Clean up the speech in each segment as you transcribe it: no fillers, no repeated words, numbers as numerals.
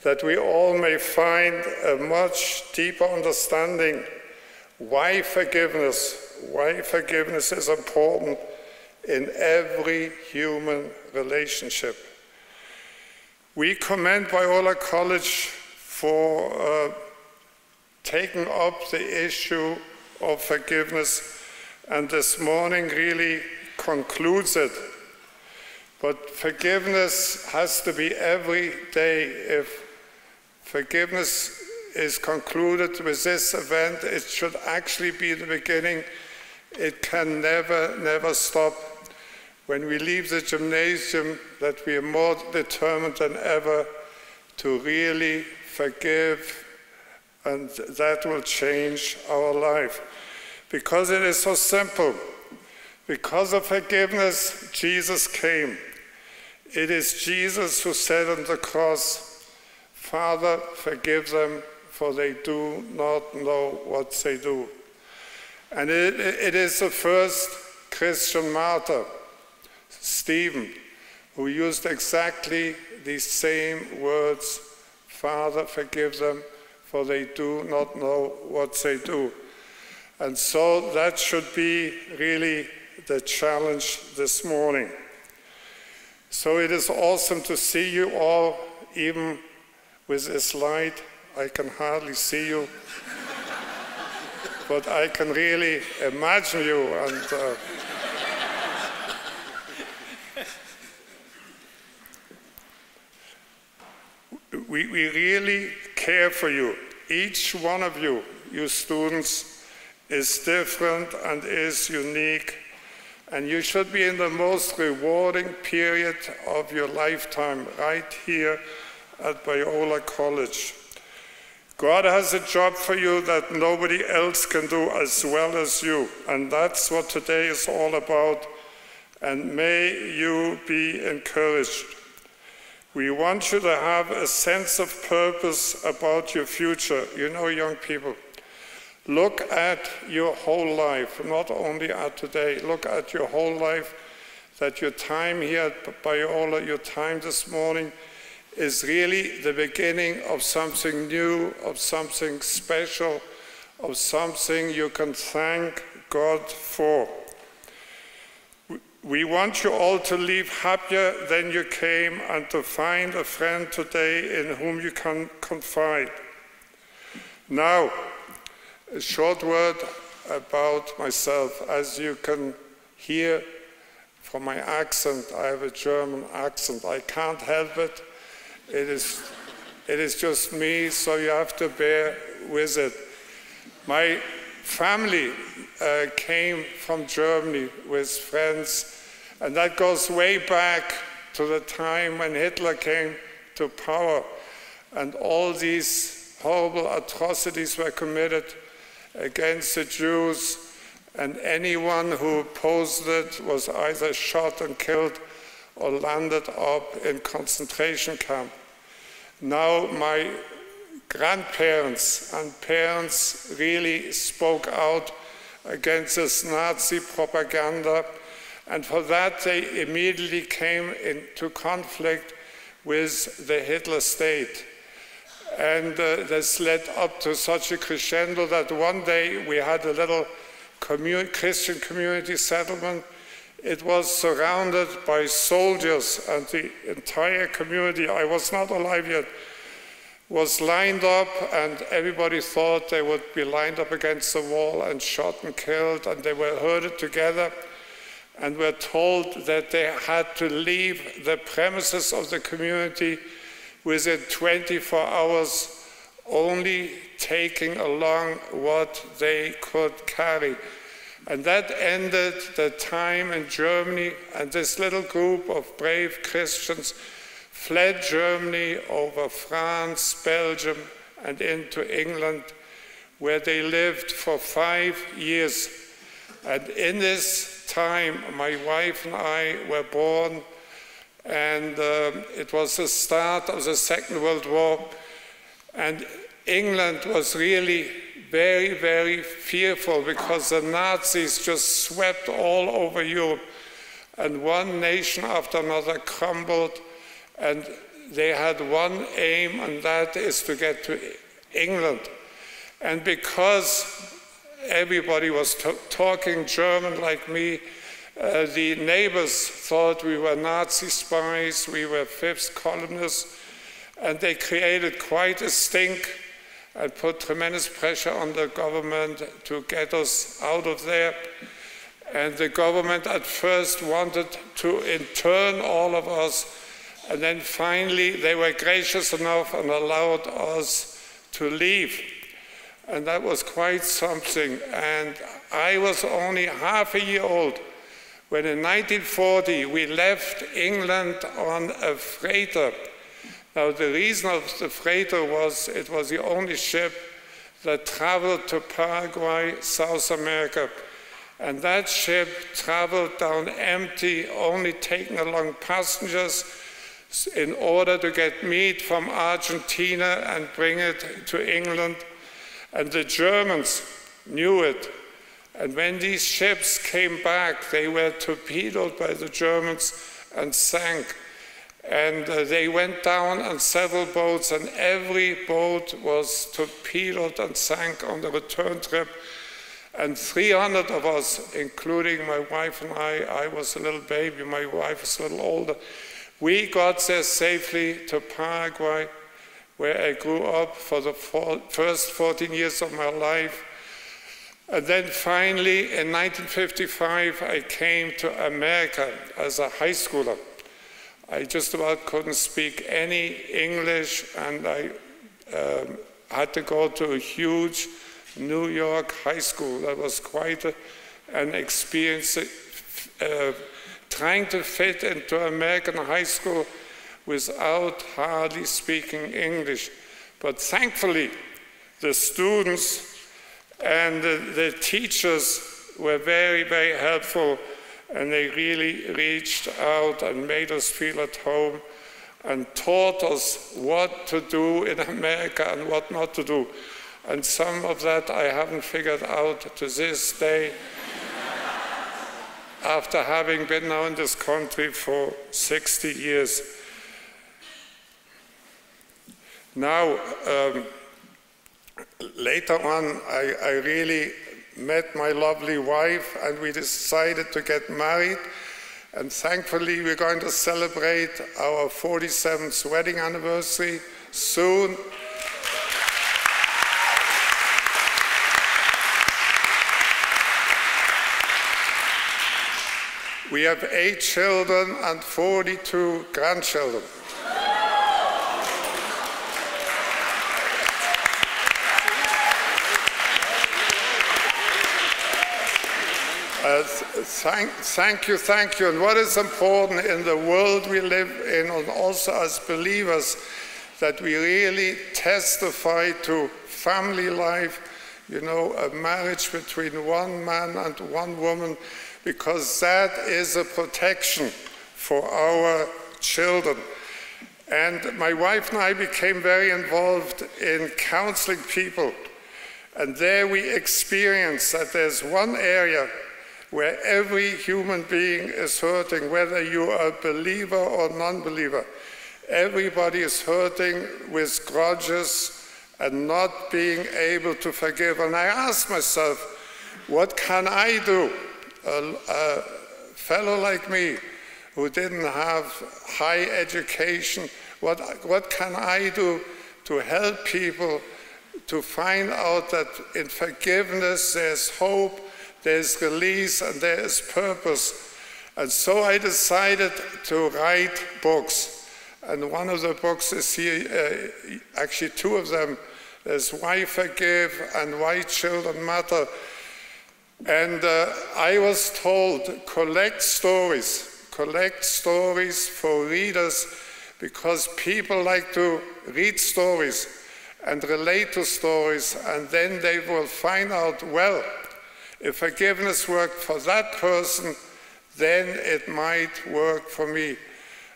that we all may find a much deeper understanding why forgiveness is important in every human relationship. We commend Biola College for taking up the issue of forgiveness, and this morning really concludes it. But forgiveness has to be every day. If forgiveness is concluded with this event, it should actually be the beginning. It can never stop. When we leave the gymnasium, that we are more determined than ever to really forgive, and that will change our life. Because it is so simple. Because of forgiveness, Jesus came. It is Jesus who said on the cross, "Father, forgive them, for they do not know what they do." And it is the first Christian martyr, Stephen, who used exactly these same words, "Father, forgive them, for they do not know what they do." And so that should be really the challenge this morning. So it is awesome to see you all, even with this light. I can hardly see you, but I can really imagine you. And we really care for you. Each one of you, you students, is different and is unique. And you should be in the most rewarding period of your lifetime, right here at Biola College. God has a job for you that nobody else can do as well as you. And that's what today is all about. And may you be encouraged. We want you to have a sense of purpose about your future. You know, young people, look at your whole life, not only at today. Look at your whole life, that your time here at Biola, your time this morning, is really the beginning of something new, of something special, of something you can thank God for. We want you all to leave happier than you came and to find a friend today in whom you can confide. Now, a short word about myself. As you can hear from my accent, I have a German accent. I can't help it. It is just me, so you have to bear with it. My family came from Germany with friends, and that goes way back to the time when Hitler came to power, and all these horrible atrocities were committed against the Jews, and anyone who opposed it was either shot and killed or landed up in concentration camp. Now my grandparents and parents really spoke out against this Nazi propaganda, and for that they immediately came into conflict with the Hitler state. And this led up to such a crescendo that one day we had a little Christian community settlement. It was surrounded by soldiers, and the entire community, I was not alive yet, was lined up, and everybody thought they would be lined up against the wall and shot and killed, and they were herded together and were told that they had to leave the premises of the community within 24 hours, only taking along what they could carry. And that ended the time in Germany, and this little group of brave Christians fled Germany over France, Belgium, and into England, where they lived for 5 years. And in this time, my wife and I were born, and it was the start of the Second World War, and England was really very, very fearful because the Nazis just swept all over Europe, and one nation after another crumbled, and they had one aim, and that is to get to England. And because everybody was talking German like me, the neighbors thought we were Nazi spies, we were fifth columnists, and they created quite a stink and put tremendous pressure on the government to get us out of there. And the government at first wanted to intern all of us, and then finally they were gracious enough and allowed us to leave. And that was quite something. And I was only half a year old when in 1940 we left England on a freighter. Now the reason of the freighter was it was the only ship that traveled to Paraguay, South America. And that ship traveled down empty, only taking along passengers in order to get meat from Argentina and bring it to England. And the Germans knew it. And when these ships came back, they were torpedoed by the Germans and sank. And they went down on several boats, and every boat was torpedoed and sank on the return trip. And 300 of us, including my wife and I was a little baby, my wife was a little older, we got there safely to Paraguay, where I grew up for the first 14 years of my life. And then finally, in 1955, I came to America as a high schooler. I just about couldn't speak any English, and I had to go to a huge New York high school. That was quite an experience, trying to fit into American high school without hardly speaking English. But thankfully, the students and the teachers were very, very helpful, and they really reached out and made us feel at home and taught us what to do in America and what not to do. And some of that I haven't figured out to this day after having been now in this country for 60 years. Now, later on, I really met my lovely wife, and we decided to get married. And thankfully, we're going to celebrate our 47th wedding anniversary soon. We have 8 children and 42 grandchildren. Thank you. And what is important in the world we live in, and also as believers, that we really testify to family life, you know, a marriage between one man and one woman, because that is a protection for our children. And my wife and I became very involved in counseling people. And there we experienced that there's one area where every human being is hurting, whether you are a believer or non-believer. Everybody is hurting with grudges and not being able to forgive. And I asked myself, what can I do? A fellow like me who didn't have high education, what can I do to help people to find out that in forgiveness there's hope, there's release, and there is purpose? And so I decided to write books. And one of the books is here, actually 2 of them. There's Why Forgive and Why Children Matter. And I was told, collect stories for readers, because people like to read stories and relate to stories, and then they will find out, well, if forgiveness worked for that person, then it might work for me.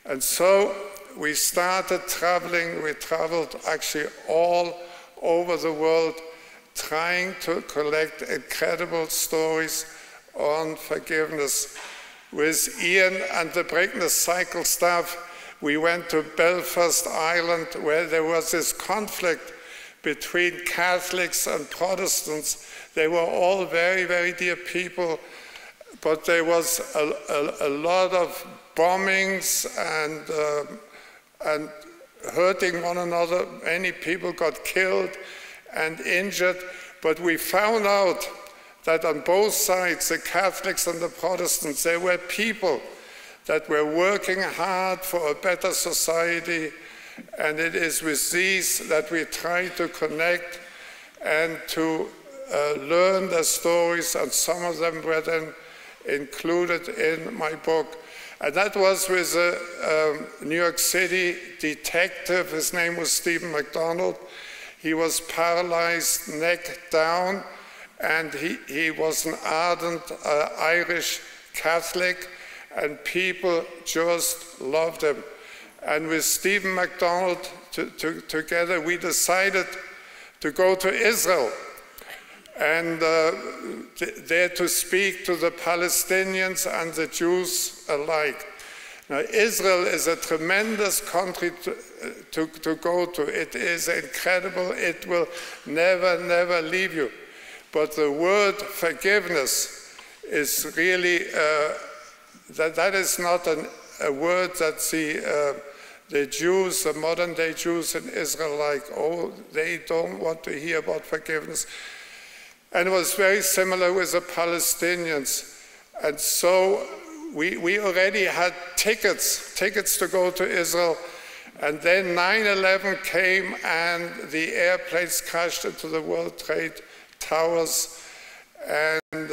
And so we started traveling. We traveled actually all over the world, trying to collect incredible stories on forgiveness. With Ian and the Breaking the Cycle staff, We went to Belfast Island, where there was this conflict between Catholics and Protestants. They were all very, very dear people, but there was a lot of bombings and hurting one another. Many people got killed and injured, but we found out that on both sides, the Catholics and the Protestants, there were people that were working hard for a better society, and it is with these that we try to connect and to learn their stories, and some of them were then included in my book. And that was with a New York City detective. His name was Stephen McDonald. He was paralyzed neck down, and he was an ardent Irish Catholic, and people just loved him. And with Stephen McDonald together, we decided to go to Israel and there to speak to the Palestinians and the Jews alike. Now, Israel is a tremendous country to go to. It is incredible. It will never, never leave you. But the word forgiveness is really, that is not a word that the Jews, the modern day Jews in Israel, like, oh, they don't want to hear about forgiveness. And it was very similar with the Palestinians. And so we already had tickets to go to Israel. And then 9/11 came and the airplanes crashed into the World Trade Towers. And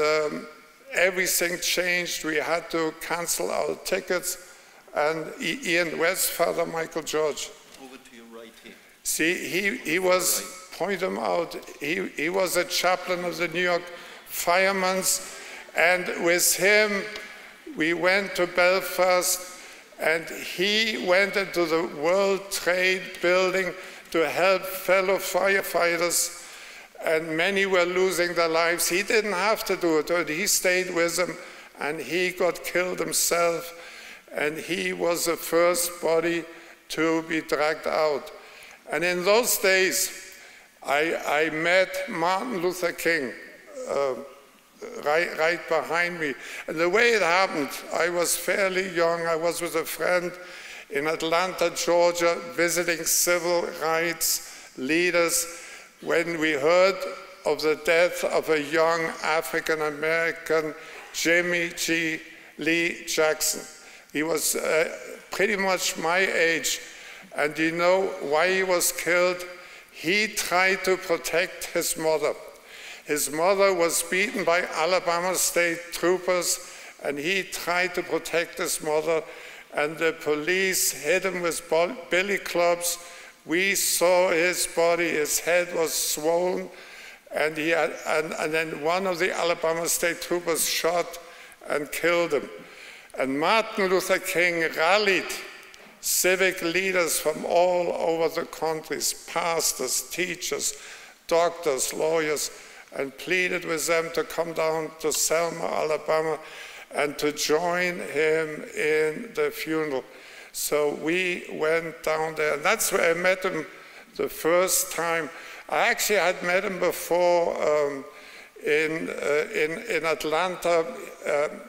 everything changed. We had to cancel our tickets. And Ian, where's Father Michael George? Over to your right here. See, he was, point him out, he was a chaplain of the New York Firemen's, and with him we went to Belfast, and he went into the World Trade Building to help fellow firefighters, and many were losing their lives. He didn't have to do it, but he stayed with them, and he got killed himself, and he was the first body to be dragged out. And in those days, I met Martin Luther King right behind me. And the way it happened, I was fairly young. I was with a friend in Atlanta, Georgia, visiting civil rights leaders when we heard of the death of a young African-American, Jimmy G. Lee Jackson. He was pretty much my age. And you know why he was killed? He tried to protect his mother. His mother was beaten by Alabama State troopers, and he tried to protect his mother, and the police hit him with billy clubs. We saw his body, his head was swollen, and then one of the Alabama State troopers shot and killed him. And Martin Luther King rallied civic leaders from all over the countries, pastors, teachers, doctors, lawyers, and pleaded with them to come down to Selma, Alabama, and to join him in the funeral. So we went down there, and that's where I met him the first time. I actually had met him before in Atlanta.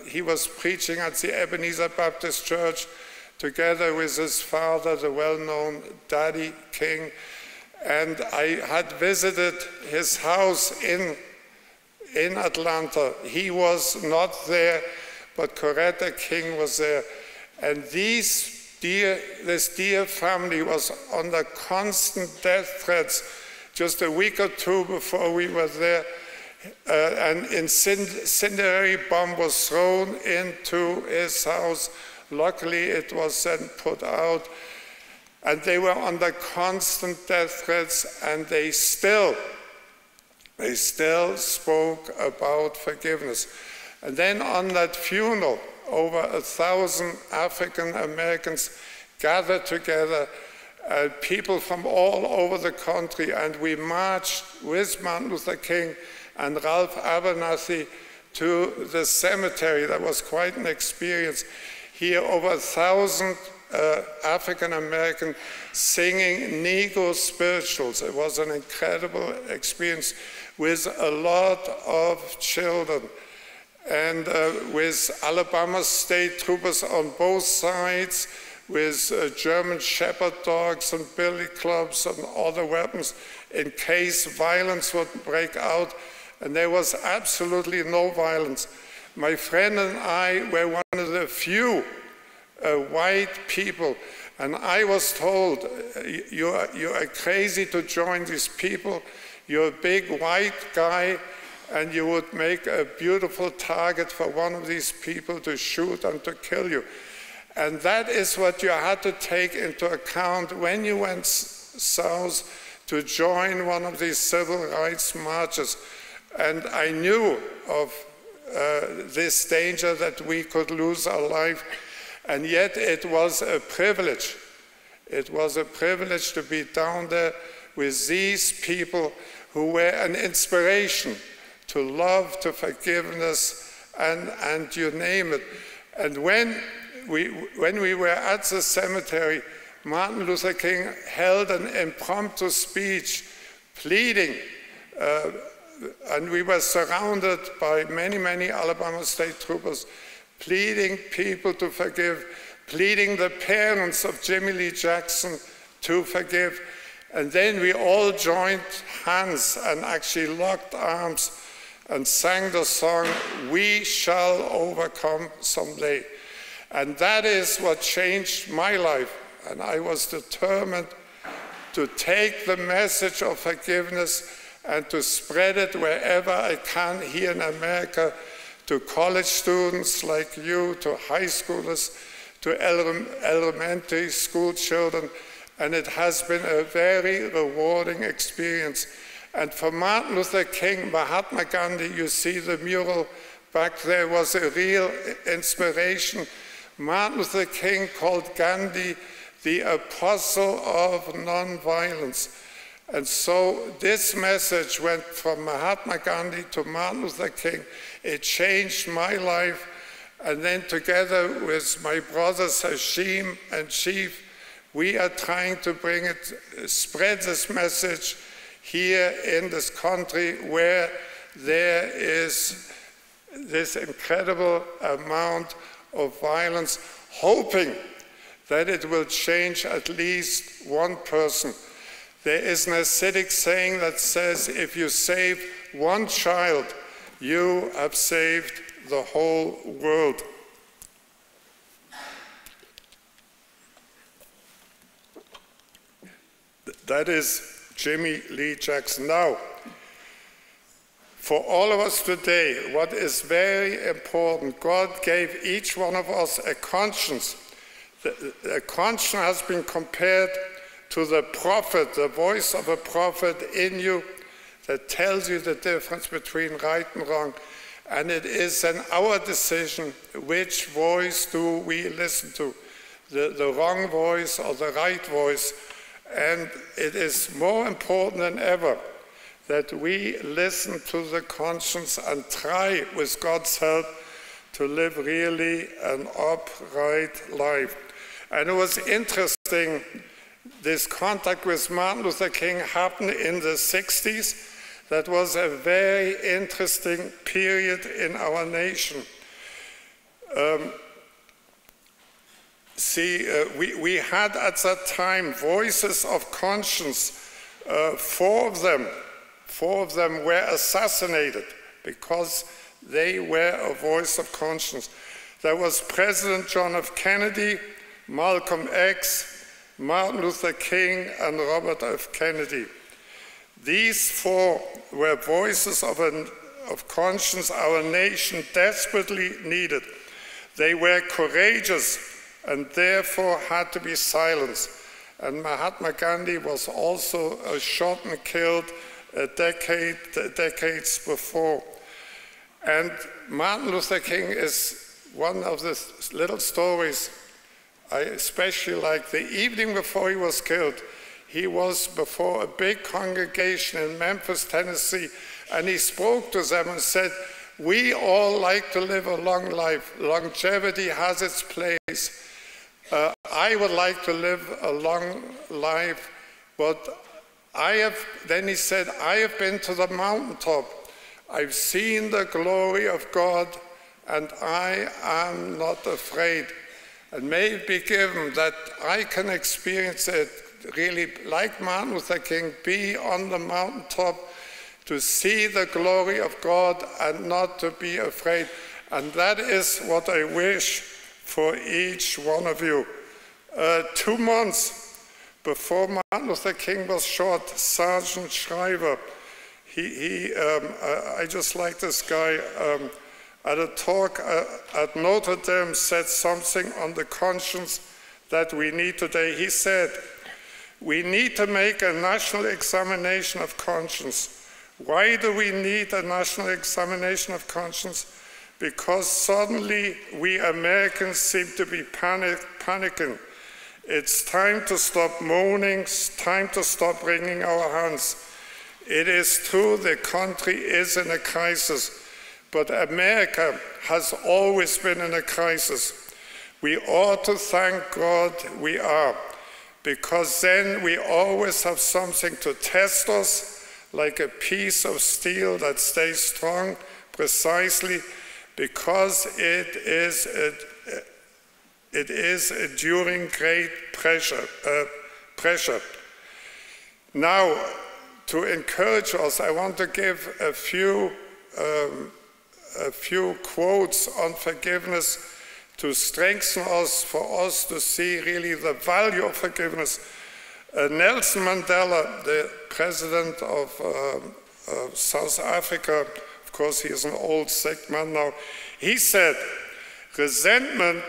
He was preaching at the Ebenezer Baptist Church together with his father, the well-known Daddy King. And I had visited his house in Atlanta. He was not there, but Coretta King was there. And this dear family was under constant death threats just a week or two before we were there. An incendiary bomb was thrown into his house. Luckily, it was then put out. And they were under constant death threats, and they still spoke about forgiveness. And then on that funeral, over 1,000 African Americans gathered together, people from all over the country, and we marched with Martin Luther King and Ralph Abernathy to the cemetery. That was quite an experience. Here, over 1,000 African American singing Negro spirituals. It was an incredible experience with a lot of children, and with Alabama state troopers on both sides, with German shepherd dogs and billy clubs and other weapons in case violence would break out, and there was absolutely no violence. My friend and I were one of the few white people, and I was told, you are crazy to join these people. You're a big white guy, and you would make a beautiful target for one of these people to shoot and to kill you. And that is what you had to take into account when you went south to join one of these civil rights marches. And I knew of this danger that we could lose our life, and yet it was a privilege. It was a privilege to be down there with these people who were an inspiration to love, to forgiveness, and you name it. And when we were at the cemetery, Martin Luther King held an impromptu speech pleading, and we were surrounded by many, many Alabama state troopers, pleading people to forgive, pleading the parents of Jimmy Lee Jackson to forgive. And then we all joined hands and actually locked arms and sang the song, "We Shall Overcome Someday." And that is what changed my life. And I was determined to take the message of forgiveness and to spread it wherever I can here in America, to college students like you, to high schoolers, to elementary school children. And it has been a very rewarding experience. And for Martin Luther King, Mahatma Gandhi, you see the mural back there, was a real inspiration. Martin Luther King called Gandhi the apostle of nonviolence. And so this message went from Mahatma Gandhi to Martin Luther King. It changed my life. And then together with my brothers Hashim and Chief, we are trying to bring it, spread this message here in this country where there is this incredible amount of violence, hoping that it will change at least one person. There is an Hasidic saying that says, if you save one child, you have saved the whole world. That is Jimmy Lee Jackson. Now, for all of us today, what is very important, God gave each one of us a conscience. A conscience has been compared to the prophet, the voice of a prophet in you that tells you the difference between right and wrong. And it is then our decision, which voice do we listen to, the wrong voice or the right voice. And it is more important than ever that we listen to the conscience and try, with God's help, to live really an upright life. And it was interesting, this contact with Martin Luther King happened in the 60s. That was a very interesting period in our nation. We had at that time voices of conscience. Four of them were assassinated because they were a voice of conscience. There was President John F. Kennedy, Malcolm X, Martin Luther King, and Robert F. Kennedy. These four were voices of conscience our nation desperately needed. They were courageous and therefore had to be silenced. And Mahatma Gandhi was also shot and killed decades before. And Martin Luther King is one of the little stories I especially like. The evening before he was killed, he was before a big congregation in Memphis, Tennessee, and he spoke to them and said, "We all like to live a long life. Longevity has its place. I would like to live a long life, but then he said, I have been to the mountaintop. I've seen the glory of God, and I am not afraid. And may it be given that I can experience it really like Martin Luther King, be on the mountaintop, to see the glory of God and not to be afraid. And that is what I wish for each one of you. 2 months before Martin Luther King was shot, Sergeant Shriver, I just like this guy, at a talk at Notre Dame said something on the conscience that we need today. He said, we need to make a national examination of conscience. Why do we need a national examination of conscience? Because suddenly we Americans seem to be panicking. It's time to stop moaning, it's time to stop wringing our hands. It is true the country is in a crisis, but America has always been in a crisis. We ought to thank God we are, because then we always have something to test us, like a piece of steel that stays strong precisely because it is enduring great pressure. Now, to encourage us, I want to give a few quotes on forgiveness to strengthen us, for us to see really the value of forgiveness. Nelson Mandela, the president of South Africa, of course he is an old sick man now, he said, resentment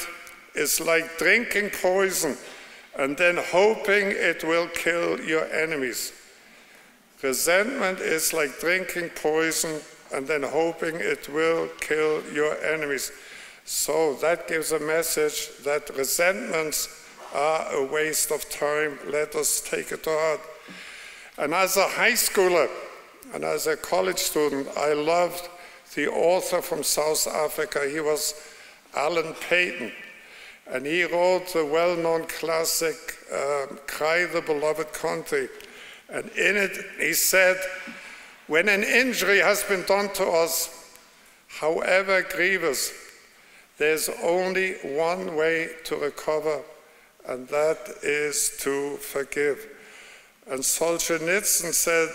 is like drinking poison and then hoping it will kill your enemies. Resentment is like drinking poison and then hoping it will kill your enemies. So that gives a message that resentments are a waste of time. Let us take it to heart. And as a high schooler and as a college student, I loved the author from South Africa. He was Alan Paton. And he wrote the well-known classic, Cry the Beloved Country. And in it, he said, when an injury has been done to us, however grievous, there's only one way to recover, and that is to forgive. And Solzhenitsyn said,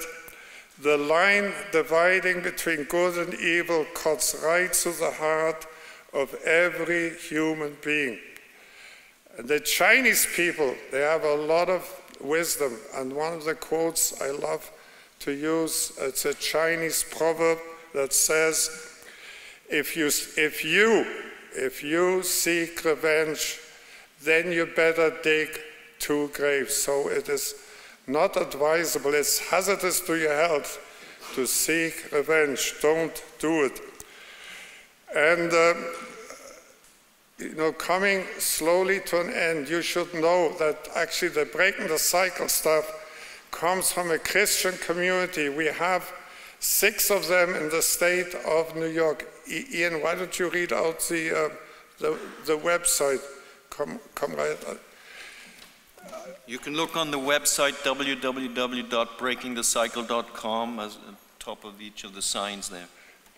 the line dividing between good and evil cuts right through the heart of every human being. And the Chinese people, they have a lot of wisdom, and one of the quotes I love to use, it's a Chinese proverb that says, if you seek revenge, then you better dig 2 graves. So it is not advisable, it's hazardous to your health to seek revenge. Don't do it. And you know, coming slowly to an end, you should know that actually the Breaking the Cycle stuff comes from a Christian community. We have 6 of them in the state of New York. Ian, why don't you read out the website? Come right. You can look on the website www.breakingthecycle.com as on top of each of the signs there.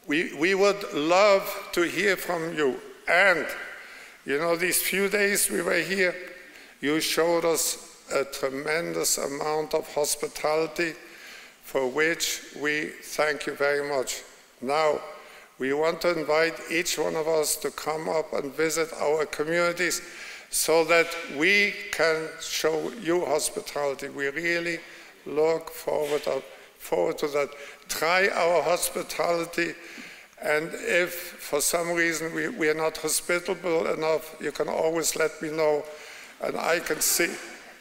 We would love to hear from you. And you know, these few days we were here, you showed us a tremendous amount of hospitality, for which we thank you very much. Now, we want to invite each one of us to come up and visit our communities so that we can show you hospitality. We really look forward to that. Try our hospitality, and if for some reason we are not hospitable enough, you can always let me know, and I can see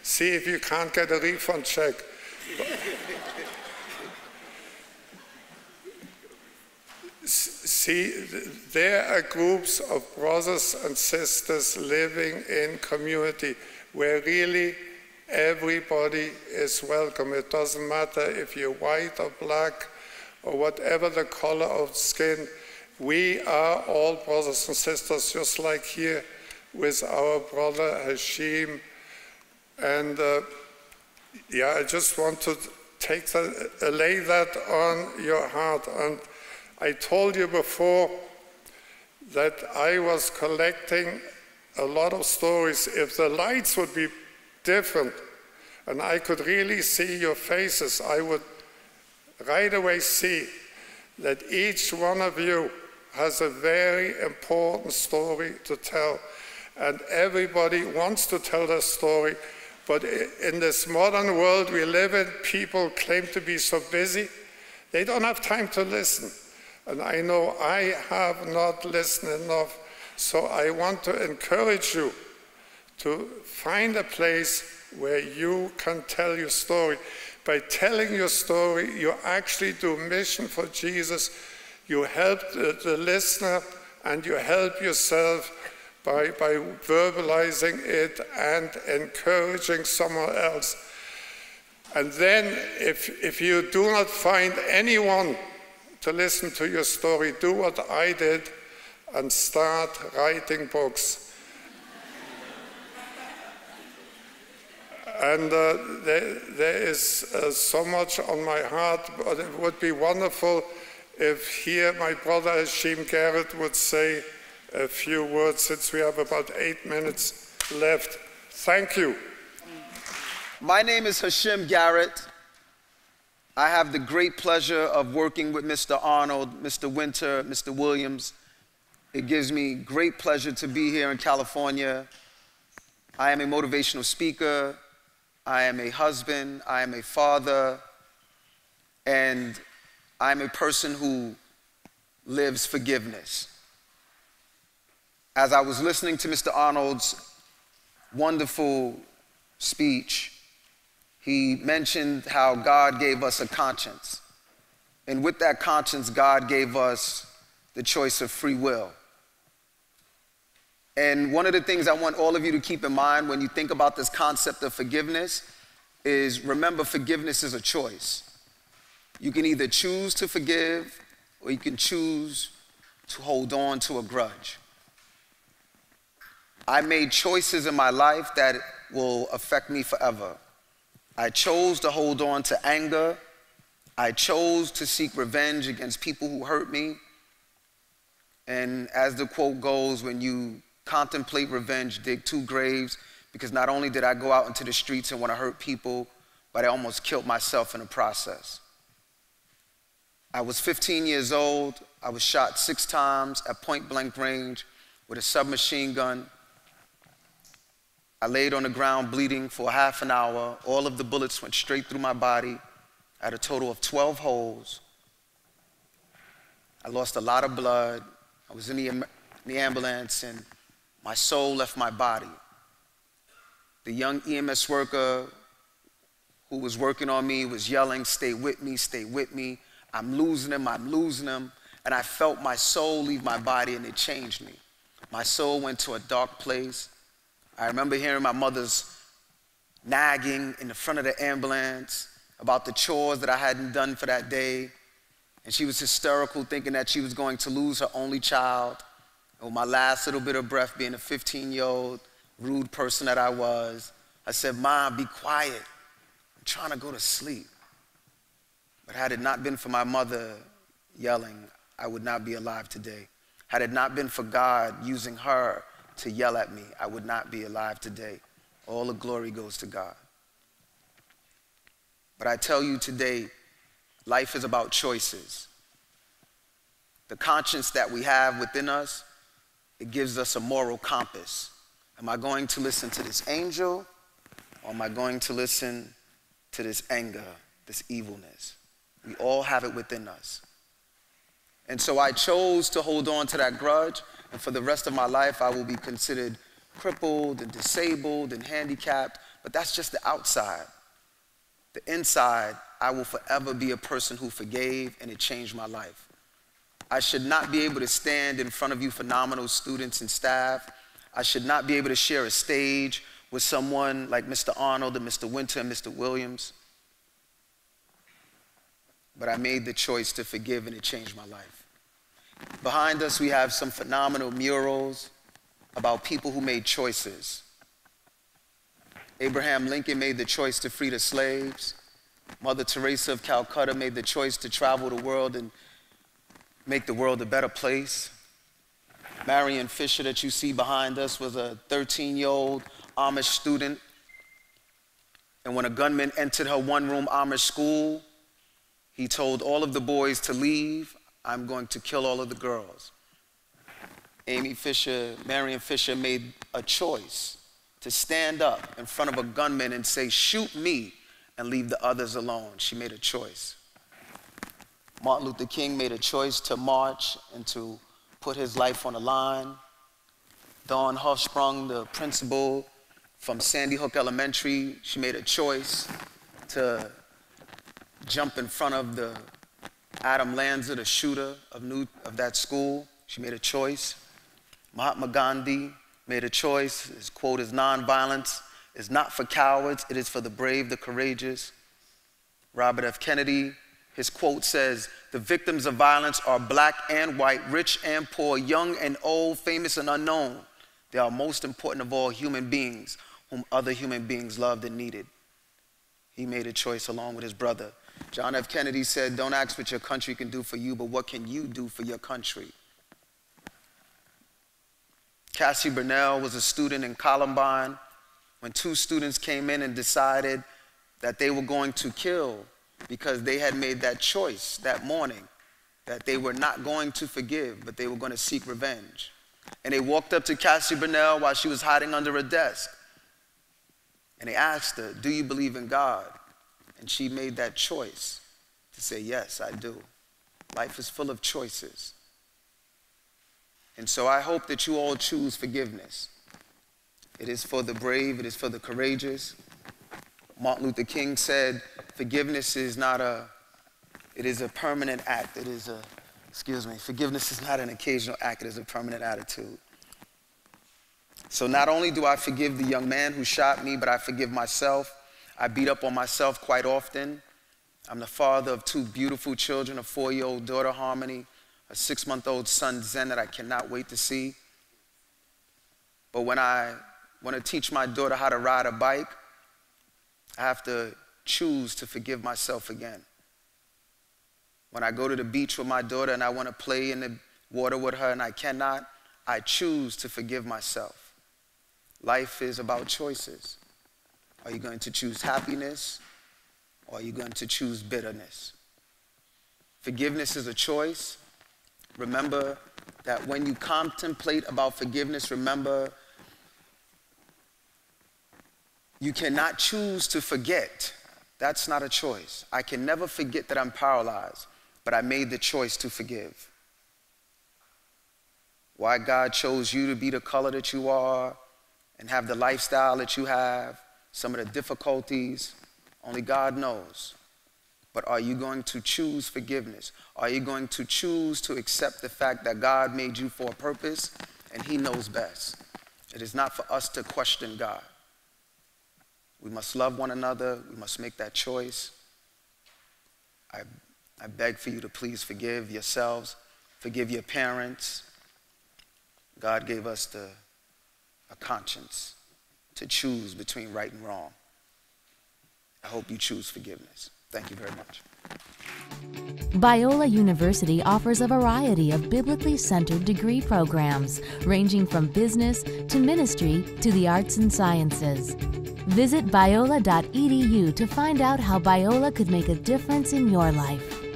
if you can't get a refund check. See, there are groups of brothers and sisters living in community where really everybody is welcome. It doesn't matter if you're white or black or whatever the color of skin. We are all brothers and sisters, just like here with our brother Hashim. And yeah, I just want to lay that on your heart. And I told you before that I was collecting a lot of stories. If the lights would be different and I could really see your faces, I would right away see that each one of you has a very important story to tell. And everybody wants to tell their story. But in this modern world we live in, people claim to be so busy, they don't have time to listen. And I know I have not listened enough. So I want to encourage you to find a place where you can tell your story. By telling your story, you actually do mission for Jesus. You help the listener and you help yourself by verbalizing it and encouraging someone else. And then if you do not find anyone to listen to your story, do what I did and start writing books. And there is so much on my heart, but it would be wonderful if here my brother Hashim Garrett would say a few words, since we have about 8 minutes left. Thank you. My name is Hashim Garrett. I have the great pleasure of working with Mr. Arnold, Mr. Winter, Mr. Williams. It gives me great pleasure to be here in California. I am a motivational speaker. I am a husband. I am a father. And I'm a person who lives forgiveness. As I was listening to Mr. Arnold's wonderful speech, he mentioned how God gave us a conscience. And with that conscience, God gave us the choice of free will. And one of the things I want all of you to keep in mind when you think about this concept of forgiveness is, remember, forgiveness is a choice. You can either choose to forgive or you can choose to hold on to a grudge. I made choices in my life that will affect me forever. I chose to hold on to anger. I chose to seek revenge against people who hurt me. And as the quote goes, when you contemplate revenge, dig 2 graves, because not only did I go out into the streets and want to hurt people, but I almost killed myself in the process. I was 15 years old. I was shot 6 times at point-blank range with a submachine gun. I laid on the ground bleeding for half an hour. All of the bullets went straight through my body. I had a total of 12 holes. I lost a lot of blood. I was in the ambulance, and my soul left my body. The young EMS worker who was working on me was yelling, "Stay with me, stay with me. I'm losing him, I'm losing him." And I felt my soul leave my body, and it changed me. My soul went to a dark place. I remember hearing my mother's nagging in the front of the ambulance about the chores that I hadn't done for that day. And she was hysterical, thinking that she was going to lose her only child. And with my last little bit of breath, being a 15-year-old rude person that I was, I said, "Mom, be quiet. I'm trying to go to sleep." But had it not been for my mother yelling, I would not be alive today. Had it not been for God using her to yell at me, I would not be alive today. All the glory goes to God. But I tell you today, life is about choices. The conscience that we have within us, it gives us a moral compass. Am I going to listen to this angel, or am I going to listen to this anger, this evilness? We all have it within us. And so I chose to hold on to that grudge, and for the rest of my life, I will be considered crippled and disabled and handicapped, but that's just the outside. The inside, I will forever be a person who forgave, and it changed my life. I should not be able to stand in front of you phenomenal students and staff. I should not be able to share a stage with someone like Mr. Arnold and Mr. Winter and Mr. Williams. But I made the choice to forgive, and it changed my life. Behind us, we have some phenomenal murals. about people who made choices. Abraham Lincoln made the choice to free the slaves. Mother Teresa of Calcutta made the choice to travel the world and make the world a better place. Marion Fisher, that you see behind us, was a 13-year-old Amish student. And when a gunman entered her one-room Amish school, he told all of the boys to leave. I'm going to kill all of the girls. Marion Fisher made a choice to stand up in front of a gunman and say, shoot me, and leave the others alone. She made a choice. Martin Luther King made a choice to march and to put his life on the line. Dawn Hochsprung, the principal from Sandy Hook Elementary, she made a choice to jump in front of the Adam Lanza, the shooter of that school. She made a choice. Mahatma Gandhi made a choice. His quote is, "Nonviolence is not for cowards, it is for the brave, the courageous." Robert F. Kennedy, his quote says, "The victims of violence are black and white, rich and poor, young and old, famous and unknown. They are most important of all human beings, whom other human beings loved and needed." He made a choice along with his brother. John F. Kennedy said, "Don't ask what your country can do for you, but what can you do for your country?" Cassie Burnell was a student in Columbine when two students came in and decided that they were going to kill because they had made that choice that morning that they were not going to forgive, but they were going to seek revenge. And they walked up to Cassie Burnell while she was hiding under a desk. And they asked her, "Do you believe in God?" And she made that choice to say, "Yes, I do." Life is full of choices. And so I hope that you all choose forgiveness. It is for the brave, it is for the courageous. Martin Luther King said, forgiveness is not it is a permanent act. Forgiveness is not an occasional act, it is a permanent attitude. So not only do I forgive the young man who shot me, but I forgive myself. I beat up on myself quite often. I'm the father of two beautiful children, a 4-year-old daughter, Harmony, a 6-month-old son, Zen, that I cannot wait to see. But when I want to teach my daughter how to ride a bike, I have to choose to forgive myself again. When I go to the beach with my daughter and I want to play in the water with her and I cannot, I choose to forgive myself. Life is about choices. Are you going to choose happiness or are you going to choose bitterness? Forgiveness is a choice. Remember that when you contemplate about forgiveness, remember you cannot choose to forget. That's not a choice. I can never forget that I'm paralyzed, but I made the choice to forgive. Why God chose you to be the color that you are and have the lifestyle that you have, some of the difficulties, only God knows. But are you going to choose forgiveness? Are you going to choose to accept the fact that God made you for a purpose and He knows best? It is not for us to question God. We must love one another. We must make that choice. I beg for you to please forgive yourselves. Forgive your parents. God gave us a conscience to choose between right and wrong. I hope you choose forgiveness. Thank you very much. Biola University offers a variety of biblically centered degree programs, ranging from business to ministry to the arts and sciences. Visit biola.edu to find out how Biola could make a difference in your life.